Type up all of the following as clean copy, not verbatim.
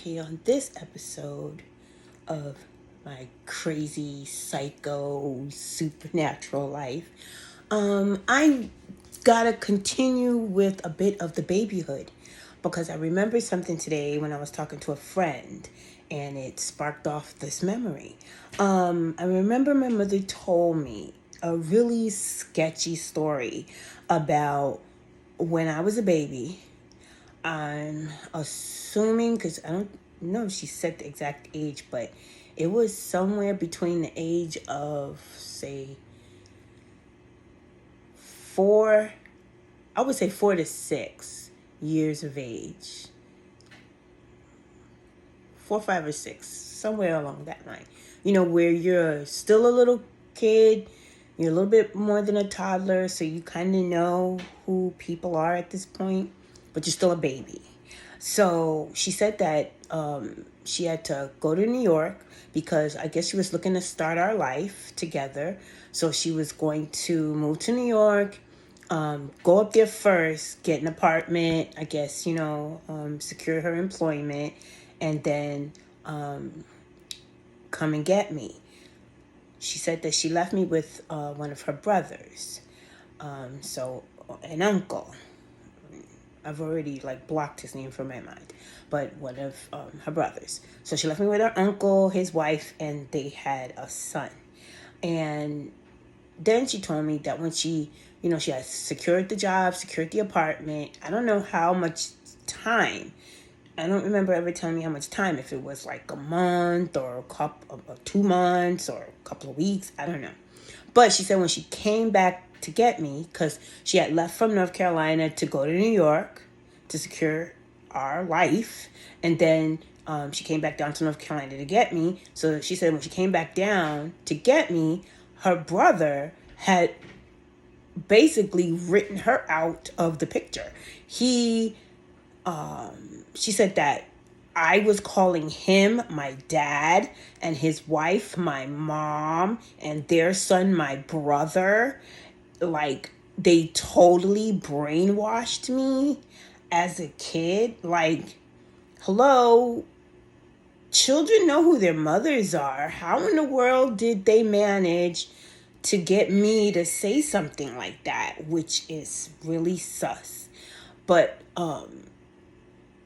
Okay, on this episode of my crazy psycho supernatural life, I gotta continue with a bit of the babyhood because I remembered something today when I was talking to a friend and it sparked off this memory. I remember my mother told me a really sketchy story about when I was a baby. I'm assuming, because I don't know if she said the exact age, but it was somewhere between the age of, say, 4, I would say 4 to 6 years of age. 4, 5, or 6, somewhere along that line. You know, where you're still a little kid, you're a little bit more than a toddler, so you kind of know who people are at this point, but you're still a baby. So she said that she had to go to New York because I guess she was looking to start our life together. So she was going to move to New York, go up there first, get an apartment, I guess, secure her employment, and then come and get me. She said that she left me with one of her brothers, so an uncle. I've already blocked his name from my mind, but one of her brothers. So she left me with her uncle, his wife, and they had a son. And then she told me that when she had secured the job, secured the apartment, I don't know how much time. I don't remember ever telling me how much time, if it was like a month or a couple of 2 months or a couple of weeks, I don't know. But she said when she came back to get me, because she had left from North Carolina to go to New York to secure our life, and then she came back down to North Carolina to get me. So she said when she came back down to get me, her brother had basically written her out of the picture. She said that I was calling him my dad and his wife my mom and their son my brother. Like, they totally brainwashed me as a kid. Like, hello, children know who their mothers are. How in the world did they manage to get me to say something like that, which is really sus? But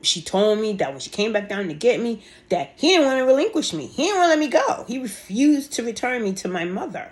she told me that when she came back down to get me, that he didn't want to relinquish me. He didn't want to let me go. He refused to return me to my mother.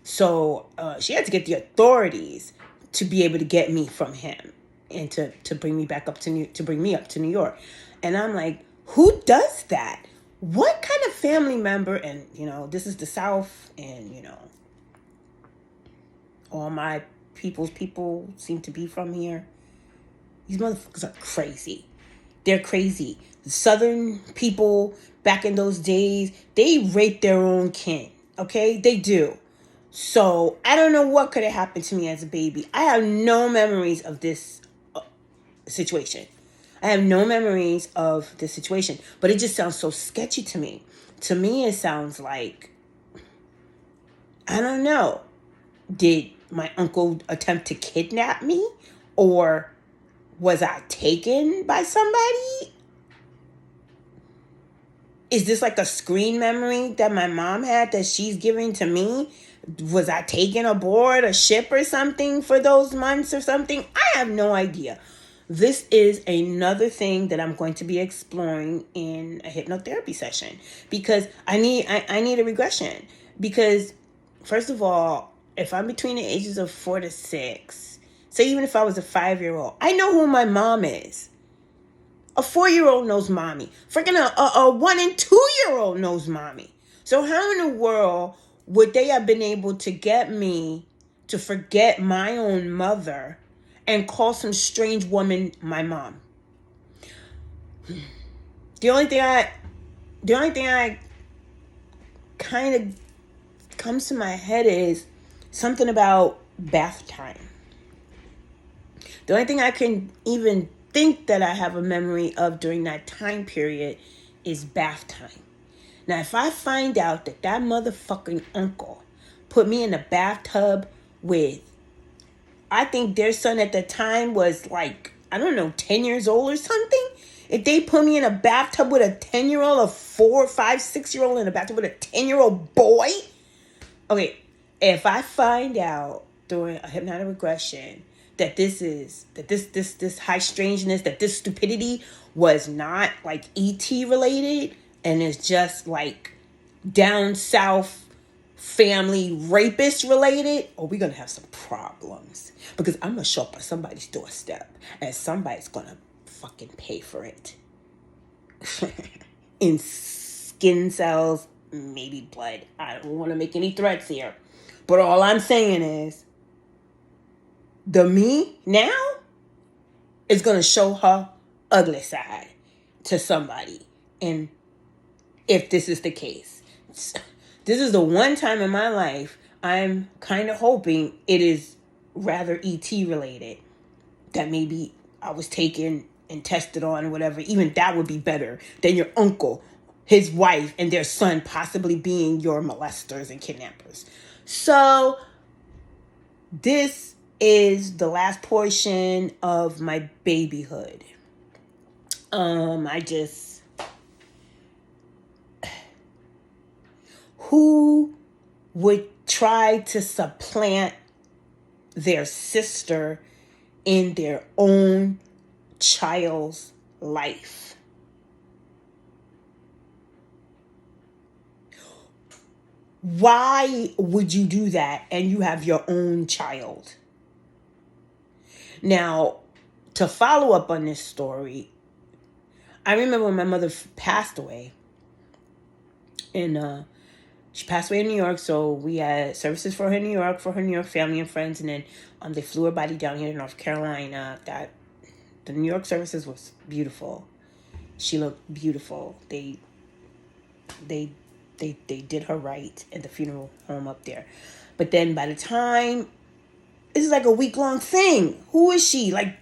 So she had to get the authorities to be able to get me from him and to bring me back up to bring me up to New York. And I'm like, who does that? What kind of family member? And this is the South, and all my people seem to be from here. These motherfuckers are crazy. They're crazy. The Southern people back in those days, they raped their own kin. Okay? They do. So I don't know what could have happened to me as a baby. I have no memories of this situation. I have no memories of this situation. But it just sounds so sketchy to me. To me, it sounds like, I don't know. Did my uncle attempt to kidnap me? Or was I taken by somebody? Is this like a screen memory that my mom had that she's giving to me? Was I taken aboard a ship or something for those months or something? I have no idea. This is another thing that I'm going to be exploring in a hypnotherapy session, because I need a regression. Because first of all, if I'm between the ages of 4 to 6, so even if I was a 5-year-old, I know who my mom is. A 4-year-old knows mommy. Freaking a 1 and 2-year-old knows mommy. So how in the world would they have been able to get me to forget my own mother and call some strange woman my mom? The only thing I kind of comes to my head is something about bath time. The only thing I can even think that I have a memory of during that time period is bath time. Now, if I find out that motherfucking uncle put me in a bathtub with, I think their son at the time was 10 years old or something. If they put me in a bathtub with a 10-year-old, a 4, 5, 6-year-old in a bathtub with a 10-year-old boy. Okay, if I find out during a hypnotic regression that this high strangeness, that this stupidity was not like ET related and is just like down south family rapist related, oh, we're gonna have some problems. Because I'm gonna show up on somebody's doorstep and somebody's gonna fucking pay for it. In skin cells, maybe blood. I don't want to make any threats here. But all I'm saying is, the me now is going to show her ugly side to somebody. And if this is the case, this is the one time in my life I'm kind of hoping it is rather ET related. That maybe I was taken and tested on or whatever. Even that would be better than your uncle, his wife, and their son possibly being your molesters and kidnappers. So this is the last portion of my babyhood. Who would try to supplant their sister in their own child's life? Why would you do that and you have your own child? Now, to follow up on this story, I remember when my mother passed away. And she passed away in New York, so we had services for her in New York, for her New York family and friends, and then they flew her body down here to North Carolina. The New York services was beautiful. She looked beautiful. They did her right at the funeral home up there. But then by the time, this is like a week-long thing. Who is she? Like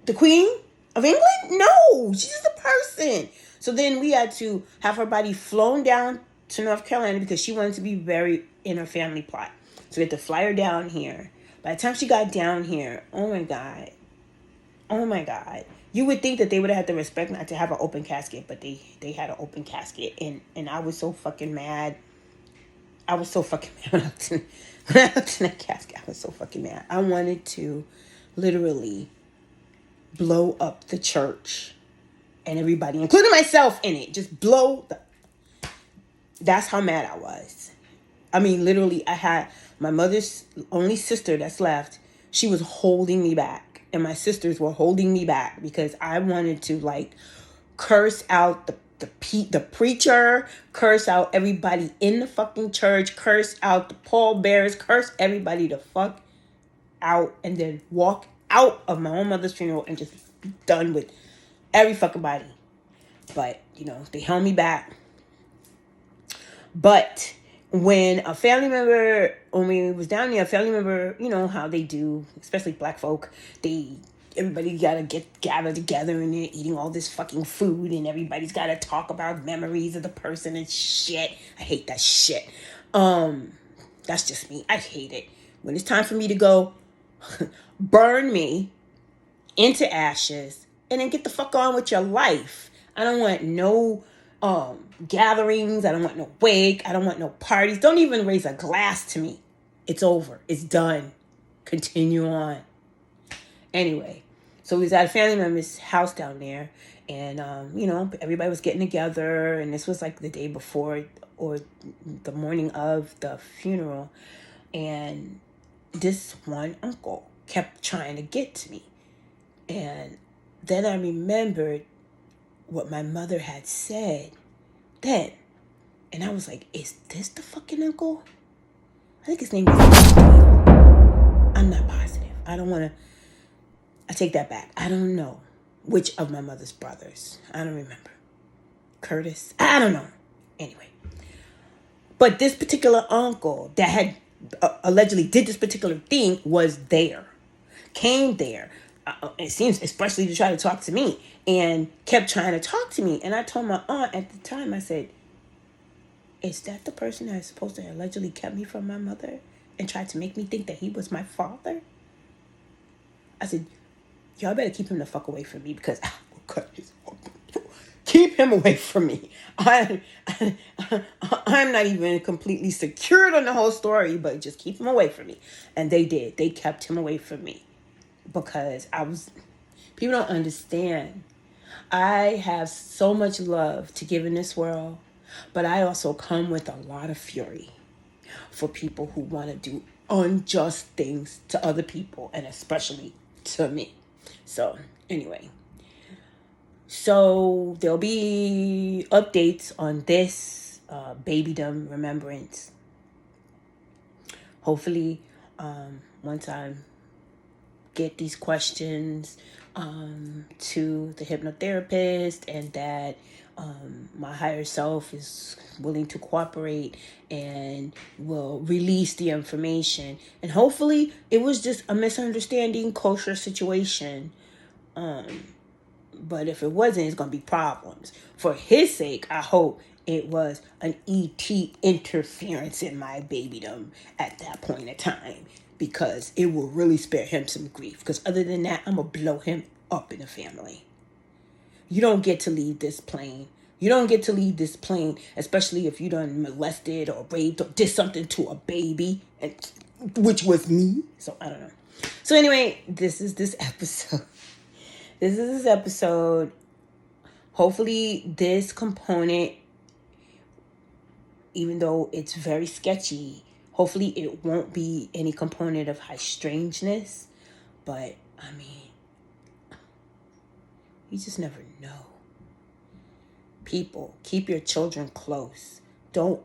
the Queen of England? No, she's just a person. So then we had to have her body flown down to North Carolina because she wanted to be buried in her family plot. So we had to fly her down here. By the time she got down here, oh my God. You would think that they would have had the respect not to have an open casket, but they had an open casket. And I was so fucking mad. When I looked in that casket. I was so fucking mad. I wanted to literally blow up the church and everybody, including myself, in it. Just blow That's how mad I was. I mean, literally, I had my mother's only sister that's left. She was holding me back. And my sisters were holding me back because I wanted to, like, curse out the preacher, curse out everybody in the fucking church, curse out the pallbearers, curse everybody the fuck out, and then walk out of my own mother's funeral and just be done with every fucking body. But, they held me back. But when we was down there, a family member, how they do, especially black folk, everybody gotta gathered together and they're eating all this fucking food and everybody's gotta talk about memories of the person and shit. I hate that shit. That's just me. I hate it. When it's time for me to go, burn me into ashes and then get the fuck on with your life. I don't want no gatherings. I don't want no wake. I don't want no parties. Don't even raise a glass to me. It's over. It's done. Continue on. Anyway, so we was at a family member's house down there, and everybody was getting together, and this was like the day before or the morning of the funeral, and this one uncle kept trying to get to me. And then I remembered what my mother had said then. And I was like, is this the fucking uncle? I think his name is I'm not positive. I take that back. I don't know which of my mother's brothers. I don't remember. Curtis? I don't know. Anyway. But this particular uncle that had allegedly did this particular thing was there. Came there. It seems especially to try to talk to me. And kept trying to talk to me. And I told my aunt at the time, I said, is that the person that is supposed to allegedly kept me from my mother and tried to make me think that he was my father? I said, y'all better keep him the fuck away from me because I will cut his keep him away from me. I'm not even completely secured on the whole story, but just keep him away from me. And they did. They kept him away from me because people don't understand. I have so much love to give in this world, but I also come with a lot of fury for people who want to do unjust things to other people and especially to me. So, anyway. So, there'll be updates on this babydom remembrance. Hopefully, once I get these questions to the hypnotherapist and that my higher self is willing to cooperate and will release the information. And hopefully it was just a misunderstanding, kosher situation. But if it wasn't, it's going to be problems. For his sake, I hope it was an ET interference in my babydom at that point in time. Because it will really spare him some grief. Because other than that, I'm going to blow him up in the family. You don't get to leave this plane. You don't get to leave this plane, especially if you done molested or raped or did something to a baby, which was me. So, I don't know. So, anyway, this is this episode. Hopefully, this component, even though it's very sketchy, hopefully it won't be any component of high strangeness. But, I mean, you just never know. People, keep your children close. Don't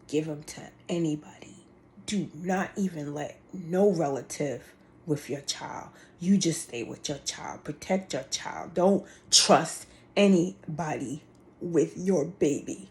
give them to anybody. Do not even let no relative with your child. You just stay with your child. Protect your child. Don't trust anybody with your baby.